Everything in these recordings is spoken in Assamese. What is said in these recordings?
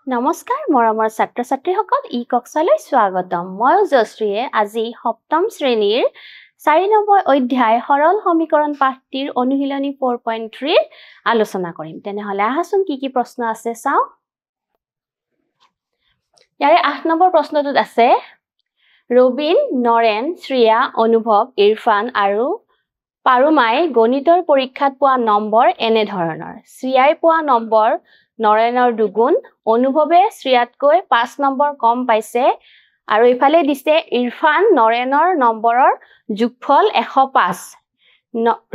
নমস্কাৰ মৰমৰ ছাত্ৰ ছাত্ৰীসকল ই কক্সলৈ স্বাগতম মই জশ্ৰীয়ে আজি সপ্তম শ্ৰেণীৰ 4 নম্বৰ অধ্যায় সৰল সমীকৰণ পাঠটিৰ অনুশীলনী 4.3 আলোচনা কৰিম তেনেহলে আহাচোন কি প্ৰশ্ন আছে চাও ইয়াৰে 8 নম্বৰ প্ৰশ্নটোত আছে ৰবিন নৰেন শ্ৰিয়া অনুভৱ ইৰফান আৰু পাৰুমাই গণিতৰ পৰীক্ষাত পোৱা নম্বৰ এনে ধৰণৰ শ্ৰিয়াই পোৱা নম্বৰ নৰেনৰ দুগুণ অনুভৱে শ্ৰিয়াতকৈ 5 নম্বৰ কম পাইছে আৰু ইফালে দিছে ইৰফান নৰেনৰ নম্বৰৰ যোগফল 105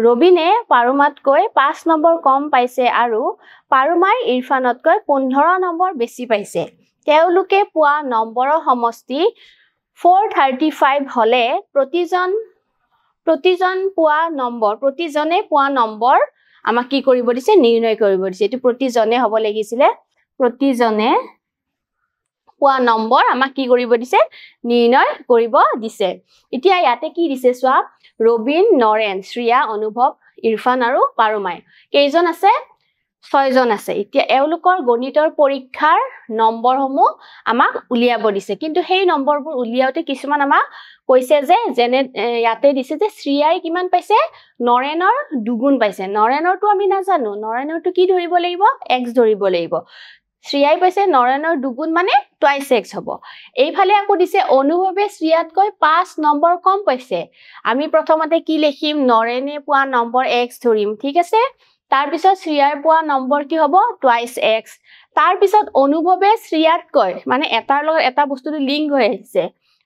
ৰবিনে পাৰুমাতকৈ 5 নম্বৰ কম পাইছে আৰু পাৰুমাই ইৰফানতকৈ 15 নম্বৰ বেছি পাইছে তেওঁলোকে পোৱা নম্বৰৰ সমষ্টি 435 হলে প্ৰতিজনে পোৱা নম্বৰ আমাক কি কৰিব দিছে নিৰ্ণয় কৰিব দিছে এটো প্ৰতিজনে হ'ব লাগিছিলে প্ৰতিজনে পোৱা নম্বৰ আমাক কি কৰিব দিছে নিৰ্ণয় কৰিব দিছে এতিয়া ইয়াতে কি দিছে সোৱা ৰবিন নৰেন শ্ৰিয়া অনুভৱ ইৰফান আৰু পাৰুমাই কেইজন আছে 6 জন আছে এতিয়া এওঁলোকৰ গণিতৰ পৰীক্ষাৰ নম্বৰসমূহ আমাক উলিয়াব দিছে কিন্তু সেই নম্বৰবোৰ উলিয়াওতে কিছুমান আমাক কৈছে যে যেনে ইয়াতে দিছে যে শ্ৰিয়াই কিমান পাইছে নৰেনৰ দুগুণ পাইছে নৰেনৰটো আমি নাজানো নৰেনৰটো কি ধৰিব লাগিব x ধৰিব লাগিব শ্ৰিয়াই পাইছে নৰেনৰ দুগুণ মানে টুৱাইস x হ'ব এইফালে আকৌ দিছে অনুভৱে শ্ৰিয়াতকৈ 5 নম্বৰ কম পাইছে আমি প্ৰথমতে কি লিখিম নৰেনে পোৱা নম্বৰ x ধৰিম ঠিক আছে তাৰ পিছত শ্ৰিয়াৰ পোৱা নম্বৰ কি হ'ব টুৱাইস x তাৰ পিছত অনুভৱে শ্ৰিয়াতকৈ মানে এটাৰ লগত এটা বস্তুটো লিংক হৈ আছে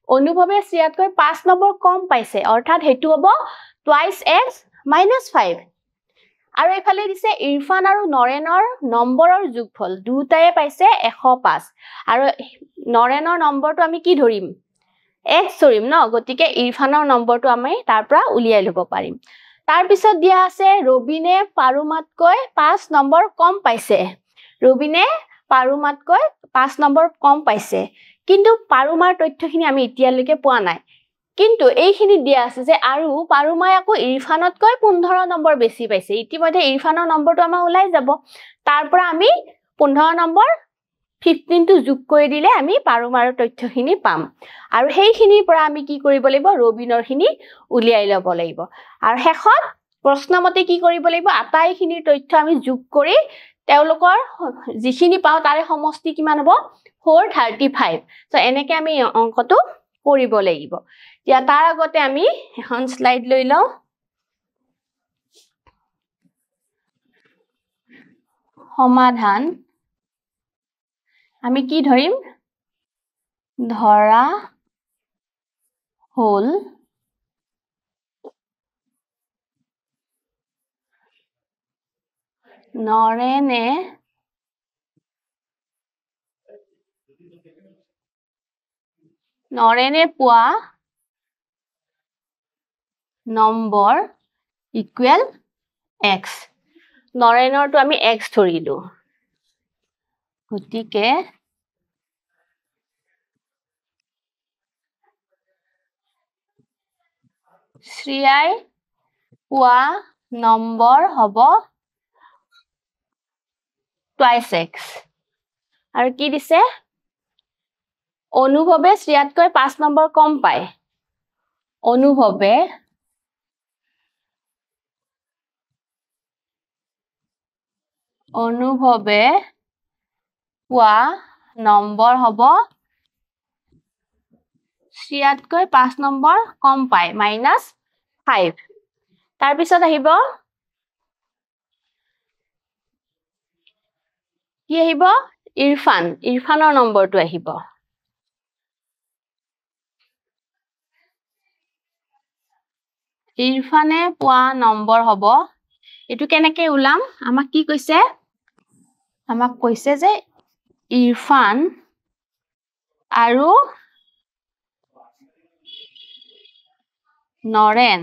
অনুভৱে শ্ৰিয়াতকৈ 5 নম্বৰ কম পাইছে অৰ্থাৎ হেতু হ'ব টুৱাইস x - 5 আৰু এইফালে দিছে ইৰফান আৰু নৰেনৰ নম্বৰৰ যোগফল দুটায়ে পাইছে 105 আৰু নৰেনৰ নম্বৰটো আমি কি ধৰিম x ধৰিম ন গতিকে ইৰফানৰ নম্বৰটো আমি তাৰ পৰা উলিয়াই লব পাৰিম তাৰ পিছত দিয়া আছে ৰবিনে পাৰুমাতকৈ 5 নম্বৰ কম পাইছে ৰবিনে পাৰুমাতকৈ 5 নম্বৰ কম পাইছে কিন্তু পাৰুমাৰ তথ্যখিনি আমি এতিয়ালৈকে পোৱা নাই কিন্তু এইখিনি দিয়া আছে যে আৰু পাৰুমাই আকৌ ইৰফানতকৈ 15 নম্বৰ বেছি পাইছে ইতিমধ্যে ইৰফানৰ নম্বৰটো আমাৰ ওলাই যাব তাৰ পৰা আমি 15 নম্বৰ 15 টো যোগ কৰি দিলে আমি পাৰুমাৰ তথ্যখিনি পাম আৰু সেইখিনিৰ পৰা আমি কি কৰিব লাগিব ৰবিনৰখিনি উলিয়াই ল'ব লাগিব আৰু শেষত প্ৰশ্নমতে কি কৰিব লাগিব আটাইখিনিৰ তথ্য আমি যোগ কৰি তেওঁলোকৰ যিখিনি পাও তাৰে সমষ্টি কিমান হ'ব 435 সো এনেকৈ আমি অংকটো কৰিব লাগিব এতিয়া তাৰ আগতে আমি এখন স্লাইড লৈ লও সমাধান আমি কি ধৰিম ধৰা হল নৰেনে পোৱা নম্বৰ ইকুৱেল x নৰেনৰটো আমি x ধৰিলো গতিকে শ্ৰিয়াই পোৱা নম্বৰ হ'ব টুৱাইস x আৰু কি দিছে অনুভৱে শ্ৰিয়াতকৈ 5 নম্বৰ কম পায় অনুভৱে পোৱা নম্বৰ হ'ব শ্ৰিয়াতকৈ 5 নম্বৰ কম পায় -5 তাৰ পিছত আহিব কি আহিব ইৰফানৰ নম্বৰটো আহিব ইৰফানে পোৱা নম্বৰ হ'ব এটো কেনেকৈ উলাম আমাক কি কৈছে আমাক কৈছে যে ইৰফান আৰু নৰেন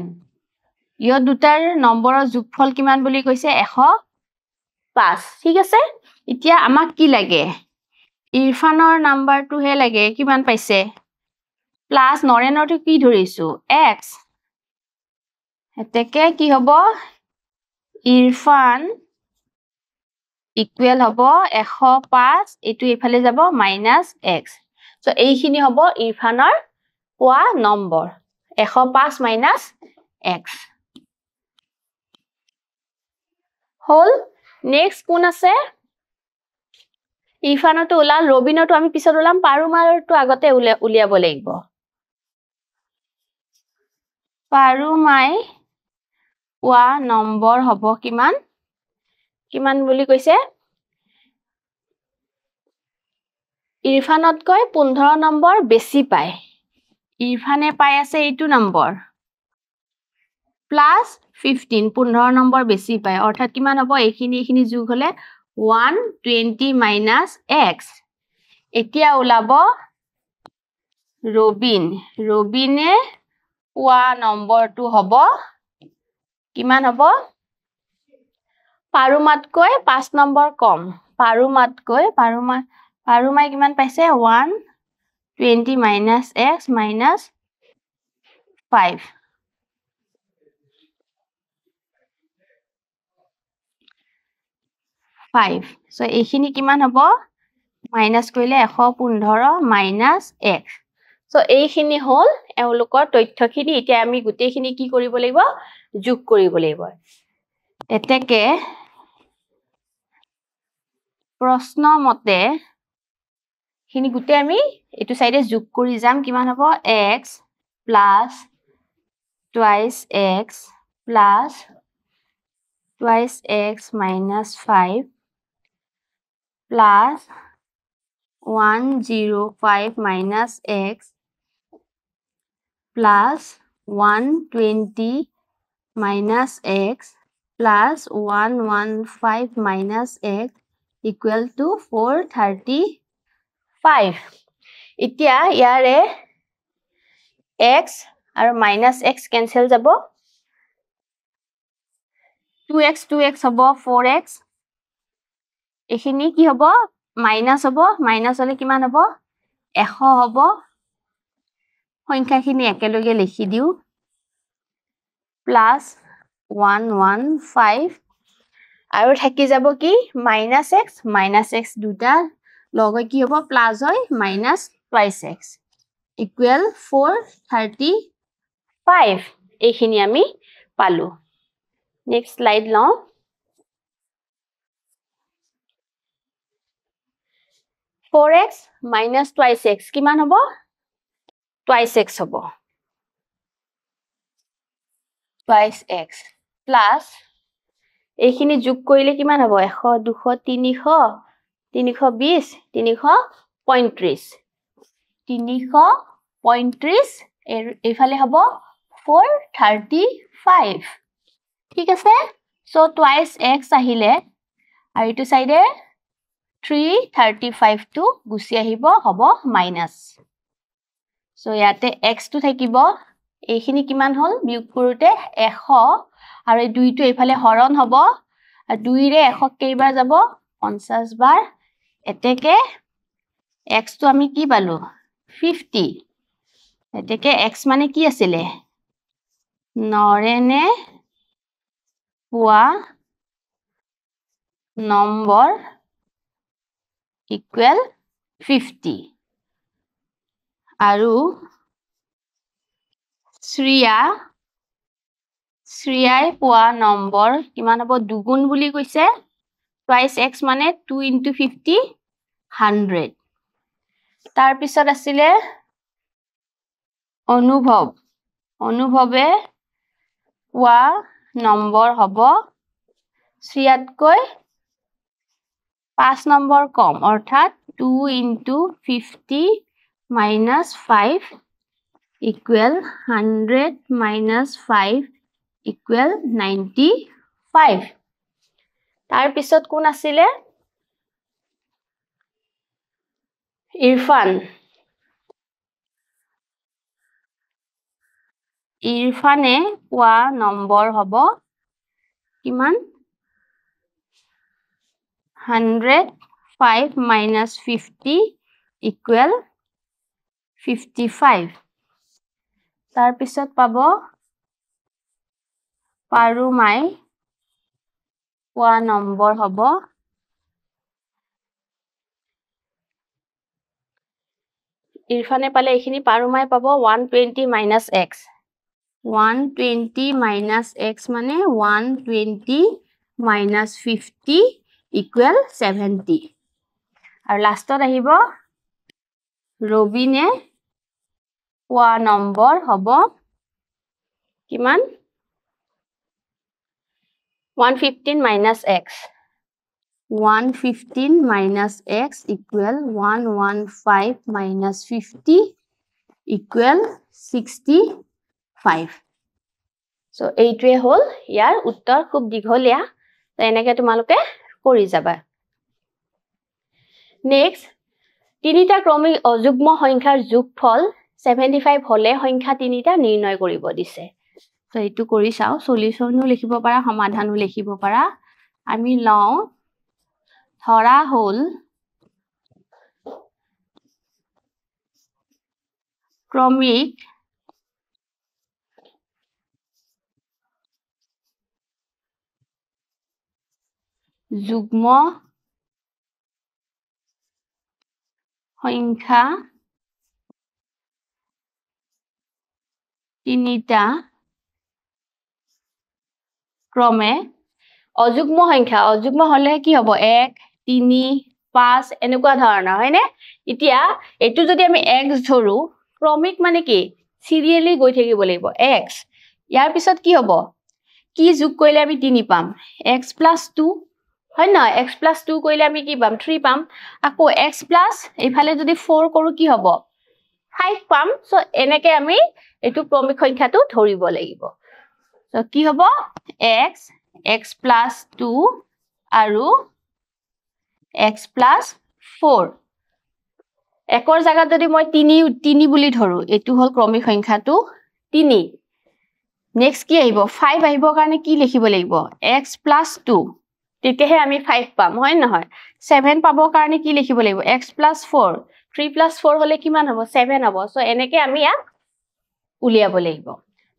ইয় দুটাৰ নম্বৰৰ যোগফল কিমান বুলি কৈছে 105 ঠিক আছে এতিয়া আমাক কি লাগে ইৰফানৰ নাম্বাৰটো হে লাগে কিমান পাইছে প্লাস নৰেনৰটো কি ধৰিছো x এতেকে কি হ'ব ইৰফান ইকুৱেল হ'ব 105 এইটো ইফালে যাব -x সো এইখিনি হ'ব ইৰফানৰ পোৱা নম্বৰ 105 - x হল নেক্সট কোন আছে ইৰফানটো ওলাল ৰবিনটো আমি পিছত ওলাম পাৰুমাৰটো আগতে উলিয়াব লাগিব পাৰুমাই পোৱা নম্বৰ হ'ব কিমান কিমান বুলি কৈছে ইৰফানতকৈ 15 নম্বৰ বেছি পায় ইৰফানে পাই আছে এইটো নম্বৰ প্লাস 15 15 নম্বৰ বেছি পায় অৰ্থাৎ কিমান হ'ব এইখিনি যোগ হলে 120 - x এতিয়া ওলাব ৰবিনে পোৱা নম্বৰটো হ'ব কিমান হ'ব পাৰুমাতকৈ 5 নম্বৰ কম পাৰুমাই কিমান পাইছে 120 - x - 5 সো এইখিনি কিমান হ'ব মাইনাস কৰিলে 115 - x সো এইখিনি হল এওঁলোকৰ তথ্যখিনি এতিয়া আমি গোটেইখিনি কি কৰিব লাগিব যোগ কৰিব লাগিব এতেকে প্ৰশ্ন মতে খিনি গুটে আমি এটো সাইডে যোগ কৰি যাম কিমান হ'ব x plus twice x plus twice x minus 5 plus 105 minus x plus 120 minus x plus 115 minus x equal to 435 এতিয়া ইয়াৰে x আৰু minus x cancel যাব 2x হ'ব 4x এখিনি কি হ'ব মাইনাস হ'ব মাইনাস হলে কিমান হ'ব 100 হ'ব সংখ্যাখিনি একেলগে লিখি দিও plus 115 আৰু থাকি যাব কি -x দুটা লগ কি হ'ব প্লাস হয় -twice x equal 435 এইখিনি আমি পালো নেক্সট স্লাইড লও (4x - twice x কিমান হ'ব twice x হ'ব twice x plus এইখিনি যোগ কৰিলে কিমান হ'ব 100 200 300 320 335 এইফালে হ'ব 435 ঠিক আছে সো twice x আহিলে আৰু ইটো সাইডে 335 টু গুছি আহিব হ'ব মাইনাস সো ইয়াতে x টু থাকিব এইখিনি কিমান হল বিয়োগ কৰোতে 100 আৰু এই দুইটো এইফালে হৰণ হ'ব আৰু 2 ৰে 100 কেইবাৰ যাব 50 বাৰ এতেকে x টু আমি কি পালো 50 এতেকে x মানে কি আছিল নৰেনে পোৱা নম্বৰ equal 50 আৰু শ্ৰিয়াই পোৱা নম্বৰ কিমান হ'ব দুগুণ বুলি কৈছে twice x মানে 2 into 50 100 তাৰ পিছত আছিলে অনুভৱে পোৱা নম্বৰ হ'ব শ্ৰিয়াতকৈ 5 নম্বৰ কম অৰ্থাৎ 2 into 50 minus 5 equal 100 minus 5 equal 95 তাৰ পিছত কোন আছিলে ইৰফানে পোৱা নম্বৰ হ'ব কিমান 105 minus 50 equal 55 তাৰ পিছত পাব পাৰুমাই পোৱা নম্বৰ হ'ব ইৰফানে পালে এইখিনি পাৰুমাই পাব 120 minus x 120 minus x মানে 120 minus 50 equal 70 আৰু লাষ্টত আহিব ৰবিনে পোৱা নম্বৰ হ'ব কিমান 115 minus x 115 minus x equal 115 minus 50 equal 65 so এইটোৱে হল ইয়াৰ উত্তৰ খুব দীঘলীয়া তো এনেকে তোমালোকে কৰি যাবা নেক্সট তিনিটা ক্ৰমিক অযুগ্ম সংখ্যাৰ যোগফল 75 হলে সংখ্যা তিনিটা নিৰ্ণয় কৰিব দিছে তো এইটো কৰি চাও সলিউশনও লিখিব পাৰা সমাধানও লিখিব পাৰা আমি লও ধৰা হল ক্ৰমিক যুগ্ম সংখ্যা তিনিটা ক্ৰমে অযুগ্ম সংখ্যা অযুগ্ম হলে কি হ'ব 1 3 5 এনেকুৱা ধৰণৰ হয়নে এতিয়া এটো যদি আমি x ধৰো ক্ৰমিক মানে কি সিৰিয়ালি গৈ থাকিব লাগিব x ইয়াৰ পিছত কি হ'ব কি যোগ কৰিলে আমি 3 পাম x + 2 হয় না x + 2 কৰিলে আমি কি পাম 3 পাম আকৌ x + এইফালে যদি 4 কৰো কি হ'ব 5 পাম সো এনেকে আমি এটো ক্ৰমিক সংখ্যাটো ধৰিব লাগিব সো কি হ'ব x x + 2 আৰু x + 4 একৰ জায়গাত যদি মই 3 বুলি ধৰো এটো হল ক্ৰমিক সংখ্যাটো 3 নেক্সট কি আহিব 5 আহিব কাৰণে কি লিখিব লাগিব x + 2 তেতিয়াহে আমি 5 পাম হয় নহয় 7 পাবৰ কাৰণে কি লিখিব লাগিব x + 4 3 + 4 হলে কিমান হ'ব 7 হ'ব সো এনেকে আমি ইয়াক উলিয়াব লাগিব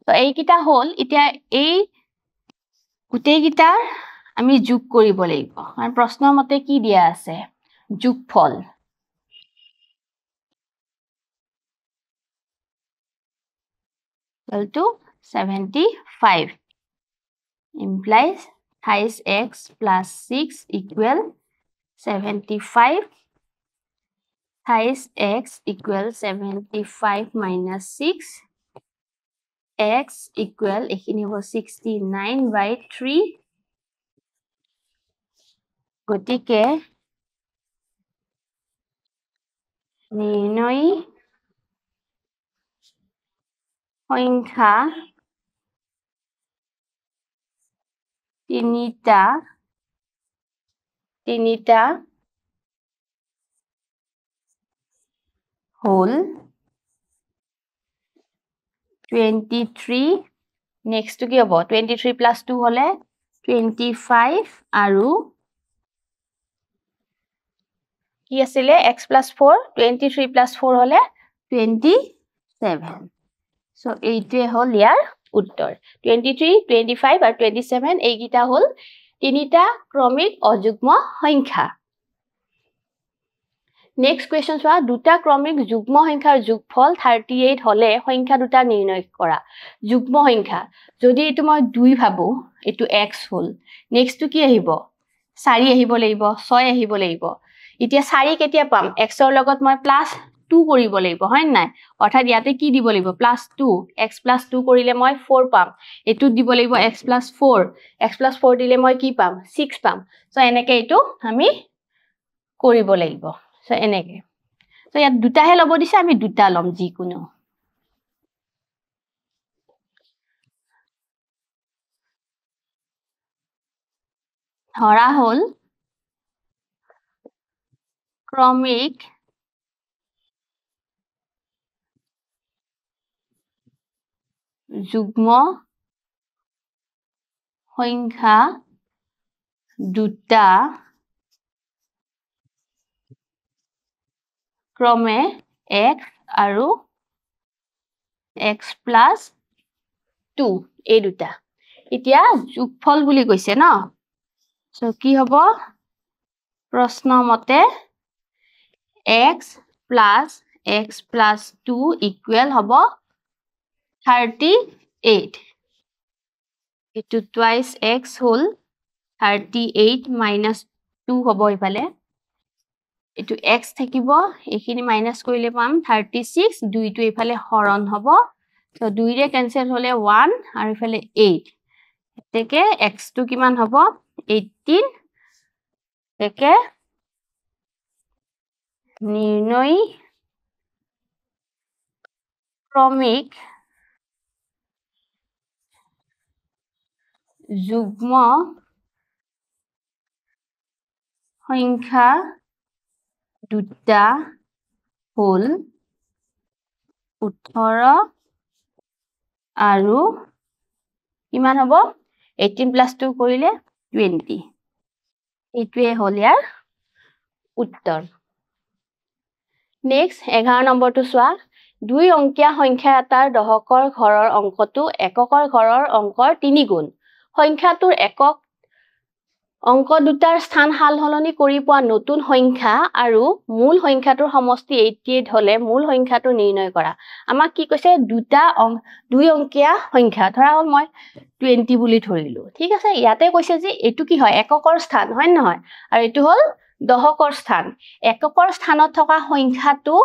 তো এইকিটা হল এতিয়া এই গুটেইকিটা আমি যোগ কৰিব লাগিব আৰু প্ৰশ্নৰ মতে কি দিয়া আছে যোগফল equal to 75 implies 28x plus 6 equal 75 28x equal 75 minus 6 x equal এখিনি হ'ব 69/3 গতিকে নিৰ্ণয় সংখ্যা তিনিটা হল 23 নেক্সট কি হ'ব 23 + 2 হলে 25 আৰু কি আছিল x + 4 23 + 4 হলে 27 সো এইটোৱে হল ইয়াৰ উত্তৰ 23 25 আৰু 27 এইগিটা হল তিনিটা ক্ৰমিক অযুগ্ম সংখ্যা নেক্সট কোৱেশ্চন চোৱা দুটা ক্ৰমিক যুগ্ম সংখ্যাৰ যোগফল 38 হলে সংখ্যা দুটা নিৰ্ণয় কৰা যুগ্ম সংখ্যা যদি এটো মই 2 ভাবো এটো x হল নেক্সট কি আহিব 4 আহিব লাগিব 6 আহিব লাগিব এতিয়া 4 কেতিয়া পাম x ৰ লগত মই +2 কৰিব লাগিব হয় নাই অৰ্থাৎ ইয়াতে কি দিব লাগিব +2 x + 2 কৰিলে মই 4 পাম এটো দিব লাগিব x + 4 x + 4 দিলে মই কি পাম 6 পাম সো এনেকে এটো আমি কৰিব লাগিব সো এনেকে সো ইয়াত দুটাহে লব দিছে আমি দুটা লম যি কোনো ধৰা হল ক্ৰমিক যুগ্ম সংখ্যা দুটা ক্ৰমে x আৰু x + 2 এই দুটা এতিয়া যোগফল বুলি কৈছে ন সো কি হ'ব প্ৰশ্ন মতে x + x plus 2 equal hobo 38. Itu twice x whole 38 minus 2 hobo ifale. Itu x thakibo ekhini minus korile pam 36 2 to ifale horon hobo. So 2 re cancel hole 1 aru ifale 8. Teke x to kiman hobo 18. Teke নির্ণয় ক্রমিক যুগ্ম সংখ্যা দুটা হল 18 আৰু কিমান হ'ব 18 plus 2 কৰিলে 20 এইটোৱে হল ইয়াৰ উত্তৰ Next, 11 নম্বৰ টো চোৱা দুই অংকীয়া সংখ্যা এটাৰ দহকৰ ঘৰৰ অংকটো এককৰ ঘৰৰ অংকৰ 3 গুণ সংখ্যাটোৰ একক অংক দুটাৰ স্থান হাল হলনি কৰি পোৱা নতুন সংখ্যা আৰু মূল সংখ্যাটোৰ সমষ্টি 88 হলে মূল সংখ্যাটো নিৰ্ণয় কৰা আমাক কি কৈছে দুই অংকীয়া সংখ্যা ধৰা হল মই 20 বুলি ধৰিলো ঠিক আছে ইয়াতে কৈছে যে এটো কি হয় এককৰ স্থান হয় নহয় আৰু এটো হল দহকৰ স্থান এককৰ স্থানত থকা সংখ্যাটো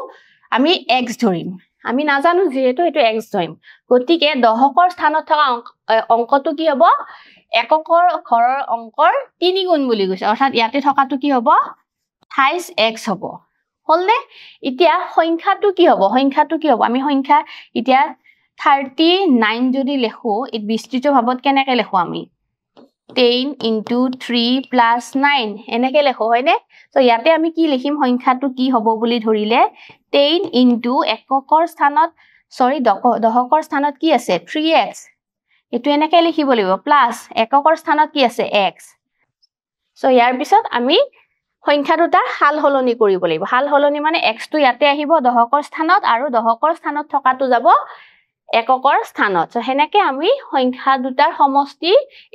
আমি x ধৰিম আমি নাজানো যেহেতু এটো x ধৰিম গতিকে দহকৰ স্থানত থকা অংকটো কি হ'ব এককৰ ঘৰৰ অংকৰ 3 গুণ বুলি কৈছে অৰ্থাৎ ইয়াতে থকাটো কি হ'ব 28x হ'ব হলনে এতিয়া সংখ্যাটো কি হ'ব আমি সংখ্যা এতিয়া 39 যদি লেখো এই বিস্তৃত ভাৱত কেনেকৈ লেখো আমি 10 into 3 plus 9 এনেকে লেখো হয়নে সো ইয়াতে আমি কি লিখিম সংখ্যাটো কি হ'ব বুলি ধৰিলে 10 into এককৰ স্থানত দহকৰ স্থানত কি আছে 3x এটো এনেকে লিখিব লাগিব প্লাস এককৰ স্থানত কি আছে x সো ইয়াৰ পিছত আমি সংখ্যা দুটা হাল হলনি কৰিব লাগিব হাল হলনি মানে x টো ইয়াতে আহিব দহকৰ স্থানত আৰু দহকৰ স্থানত থকাটো যাব এককৰ স্থানত সো হেনেকে আমি সংখ্যা দুটাৰ সমষ্টি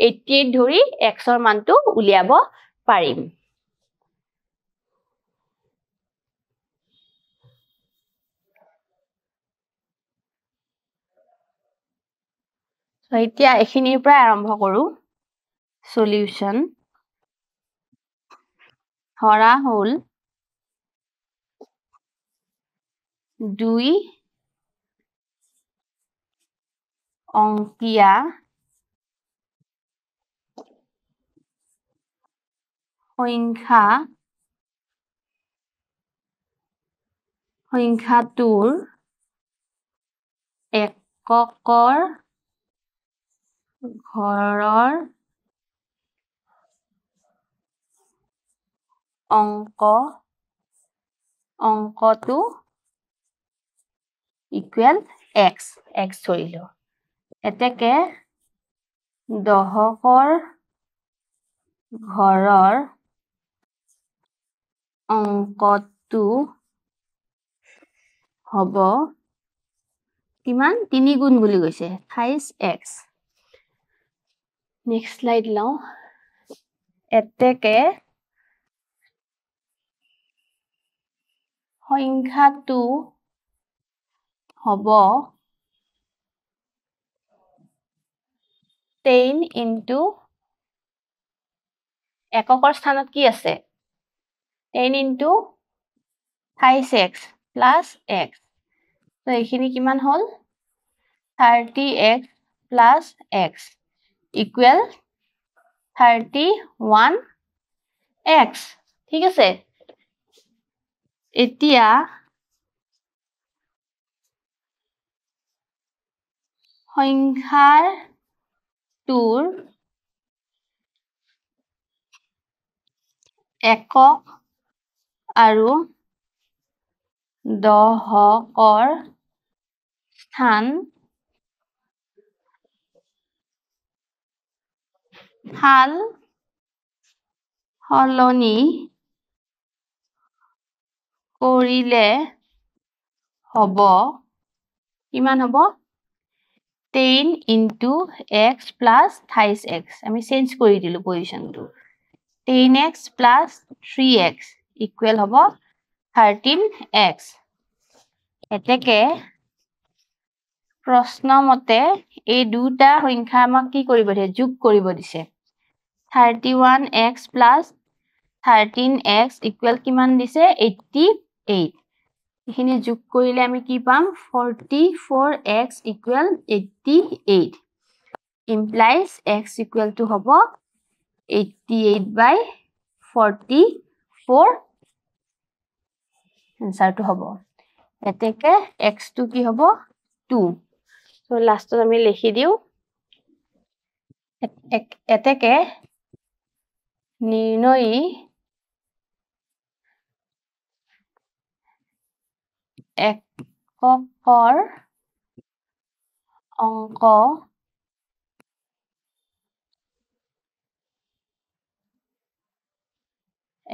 88 ধৰি x ৰ মানটো উলিয়াব পাৰিম সো এতিয়া এখিনিৰ পৰা আৰম্ভ কৰো সলিউশন ধৰা হল দুই অংকীয়া সংখ্যাটোৰ এককৰ ঘৰৰ অংকটো ইকুৱেল x ধৰিলো এতেকে দহকৰ ঘৰৰ অংকটো হ'ব কিমান 3 গুণ বুলি কৈছে 28x নেক্সট স্লাইড লও এতেকে সংখ্যাটো হ'ব 10 into এককৰ স্থানত কি আছে 10 into 28x plus x তো এখিনি কিমান হল 30x plus x equal 31x ঠিক আছে এতিয়া সংখ্যাৰ তোৰ একক আৰু দহকৰ স্থান হাল হলনি কৰিলে হ'ব কিমান হ'ব 10 into x plus 28x আমি চেঞ্জ কৰি দিলো পজিশনটো 10x plus 3x equal হ'ব 13x এতেকে প্ৰশ্ন মতে এই দুটা সংখ্যা আমাক কি কৰিব দিছে যোগ কৰিব দিছে 31x plus 13x equal কিমান দিছে 88 এখিনি যোগ কৰিলে আমি কি পাম 44x equal 88 implies x equal to হ'ব 88/44 answer to হ'ব এতেকে x to কি হ'ব 2 so last আমি লিখি দিও এতেকে নিৰ্ণয়ী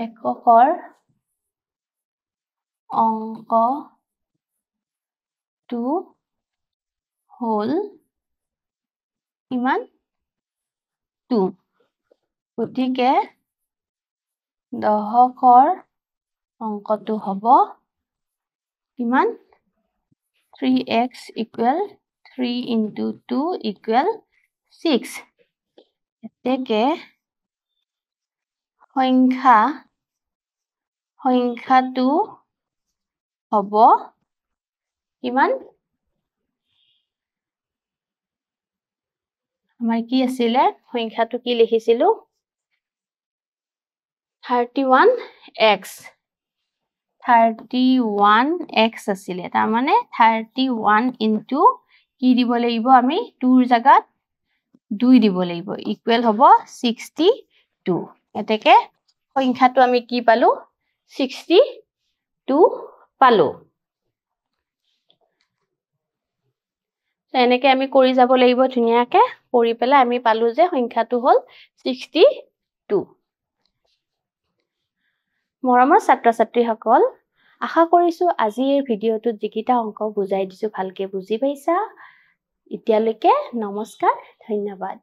এককৰ অংক টু হল ইমান 2 গতিকে দহকৰ অংকটো হ'ব কিমান 3x equal 3 into 2 equal 6 এতেকে সংখ্যাটো হ'ব কিমান আমাৰ কি আছিল সংখ্যাটো কি লিখিছিলো 31x আছিল তাৰ মানে 31 into কি দিব লাগিব আমি 2 ৰ জাগাত 2 দিব লাগিব ইকুৱেল হ'ব 62 এতেকে সংখ্যাটো আমি কি পালো 62 পালো এনেকে আমি কৰি যাব লাগিব ধুনিয়াকে কৰি পেলাই আমি পালো যে সংখ্যাটো হল 62 মৰমৰ ছাত্ৰ-ছাত্ৰী সকল আশা কৰিছো আজি এই ভিডিওটোত যিকিটা অংক বুজাই দিছো ভালকে বুজি পাইছা এতিয়ালৈকে নমস্কাৰ ধন্যবাদ